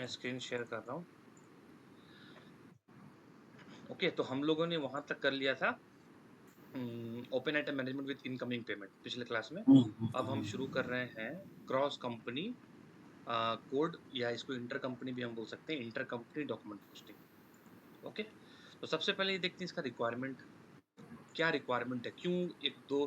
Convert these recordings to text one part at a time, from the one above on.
मैं screen share कर रहा हूँ। ओके, तो हम लोगों ने वहां तक कर लिया था open item management with incoming payment पिछले क्लास में। अब हम शुरू कर रहे हैं क्रॉस कंपनी कोड, या इसको इंटर कंपनी भी हम बोल सकते हैं, inter company document posting. Okay, तो सबसे पहले ये देखते हैं इसका रिक्वायरमेंट क्या रिक्वायरमेंट है, क्यों एक दो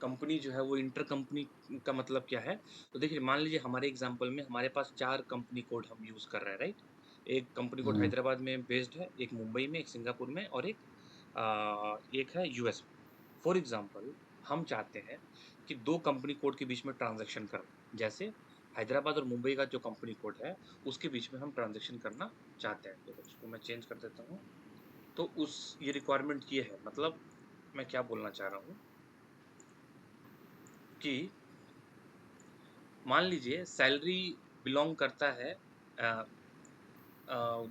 कंपनी जो है वो इंटर कंपनी का मतलब क्या है। तो देखिए, मान लीजिए हमारे एग्जांपल में हमारे पास 4 कंपनी कोड हम यूज कर रहे हैं, राइट। एक कंपनी कोड हैदराबाद में बेस्ड है, एक मुंबई में, एक सिंगापुर में, और एक है यूएस में। फॉर एग्जांपल, हम चाहते हैं कि 2 कंपनी कोड के बीच में ट्रांजैक्शन करना, जैसे हैदराबाद और मुंबई का जो कंपनी कोड है उसके बीच में हम ट्रांजैक्शन करना चाहते हैं। तो उसको मैं चेंज कर देता हूँ। तो उस ये रिक्वायरमेंट ये है, मतलब मैं क्या बोलना चाह रहा हूँ कि मान लीजिए सैलरी बिलोंग करता है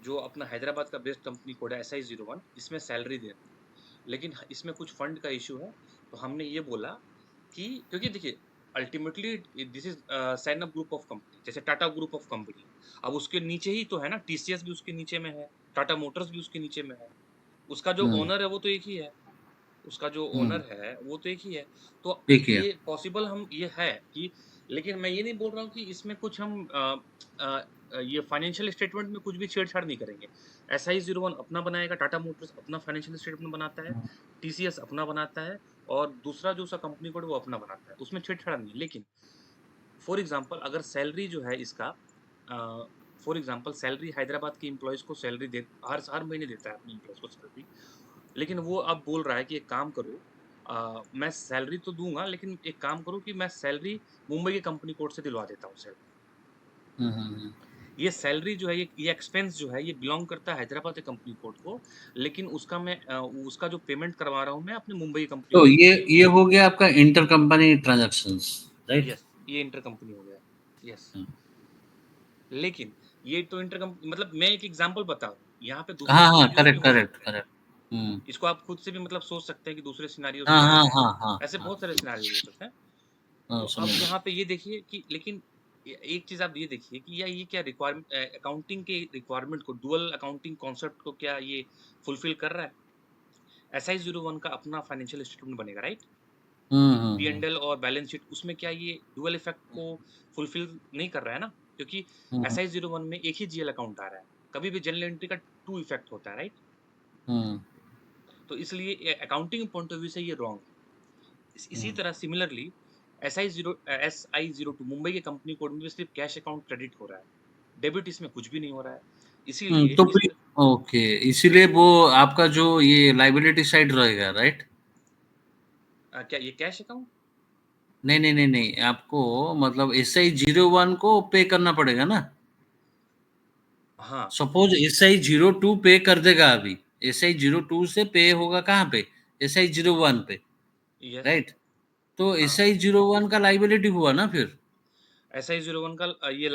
जो अपना हैदराबाद का बेस्ट कंपनी कोड है SI01, इसमें सैलरी देना है, लेकिन इसमें कुछ फंड का इशू है। तो हमने ये बोला कि क्योंकि देखिए ultimately this is sine up group of company, जैसे टाटा ग्रुप ऑफ कंपनी, अब उसके नीचे ही तो है ना, TCS भी उसके नीचे में है, टाटा मोटर्स भी उसके नीचे में है, उसका जो ओनर है वो तो एक ही है, उसका जो ओनर है वो तो एक ही है। तो ठीक है। ये पॉसिबल हम ये है कि, लेकिन मैं ये नहीं बोल रहा हूँ कि इसमें कुछ हम ये फाइनेंशियल स्टेटमेंट में कुछ भी छेड़छाड़ नहीं करेंगे। SI01 अपना बनाएगा, टाटा मोटर्स अपना फाइनेंशियल स्टेटमेंट बनाता है, TCS अपना बनाता है, और दूसरा जो उसका कंपनी कोड वो अपना बनाता है, उसमें छेड़छाड़ नहीं है। लेकिन फॉर एग्जाम्पल अगर सैलरी जो है इसका, फॉर एग्जाम्पल सैलरी हैदराबाद के एम्प्लॉयज को सैलरी दे, हर महीने देता है अपने एम्प्लॉयज को सैलरी, लेकिन वो अब बोल रहा है कि एक काम करो, मैं सैलरी तो दूंगा, लेकिन एक काम करो कि मैं सैलरी मुंबई के कंपनी कोड से दिलवा देता हूँ सैलरी। ये सैलरी जो है, ये एक्सपेंस जो है, ये बिलोंग करता है हैदराबाद के कंपनी कोड को, लेकिन उसका जो पेमेंट करवा रहा हूँ मैं अपने मुंबई कंपनी तो कोड को। ये हो गया आपका inter company transactions, right? Yes, ये इंटर कंपनी हो गया। यस, लेकिन ये तो इंटर कंपनी, मतलब मैं एक एग्जांपल बता रहा हूँ, यहाँ पे दूसरे हाँ, हाँ, सिनेरियोज भी करेक्ट, हो करेक्ट, सकते हैं। करेक्ट। इसको आप खुद से भी मतलब सोच सकते हैं कि दूसरे सिनेरियोज हाँ, क्या हो हाँ, सकते हाँ, हैं, हाँ, ऐसे हाँ, बहुत सारे सिनेरियोज हो सकते हैं। तो हाँ, अब समझ यहाँ पे ये देखिए कि, लेकिन एक चीज आप ये देखिए कि या ये क्या रिक्वायरमेंट, अकाउंटिंग के रिक्वायरमेंट को, डुअल अकाउंटिंग कॉन्सेप्ट को क्या ये फुलफिल कर रहा है। SI01 का अपना फाइनेंशियल स्टेटमेंट बनेगा, राइट। P&L और बैलेंस शीट, उसमें क्या ये डुअल इफेक्ट को फुलफिल नहीं कर रहा है ना, क्योंकि हुँ, SI01 में एक ही GL अकाउंट आ रहा है, कभी भी जनरल एंट्री का 2 इफेक्ट होता है, राइट। हुँ, तो इसलिए अकाउंटिंग पॉइंट ऑफ व्यू से ये रॉन्ग है। इसी हुँ। तरह सिमिलरली SI02 मुंबई के कंपनी कोड में भी सिर्फ कैश अकाउंट क्रेडिट हो रहा है, डेबिट इसमें कुछ भी नहीं हो रहा है। इसीलिए तो इस फिर ओके, इसीलिए वो आपका जो ये लायबिलिटी साइड रहेगा, राइट? क्या ये कैश अकाउंट? नहीं, नहीं, नहीं, नहीं, आपको मतलब SI01 को पे करना पड़ेगा ना? हाँ। सपोज़ SI02 पे कर देगा अभी, SI02 से पे होगा कहाँ पे? SI01 पे, यस। राइट? तो हाँ, SI01 का लायबिलिटी हुआ ना फिर? SI01 का ये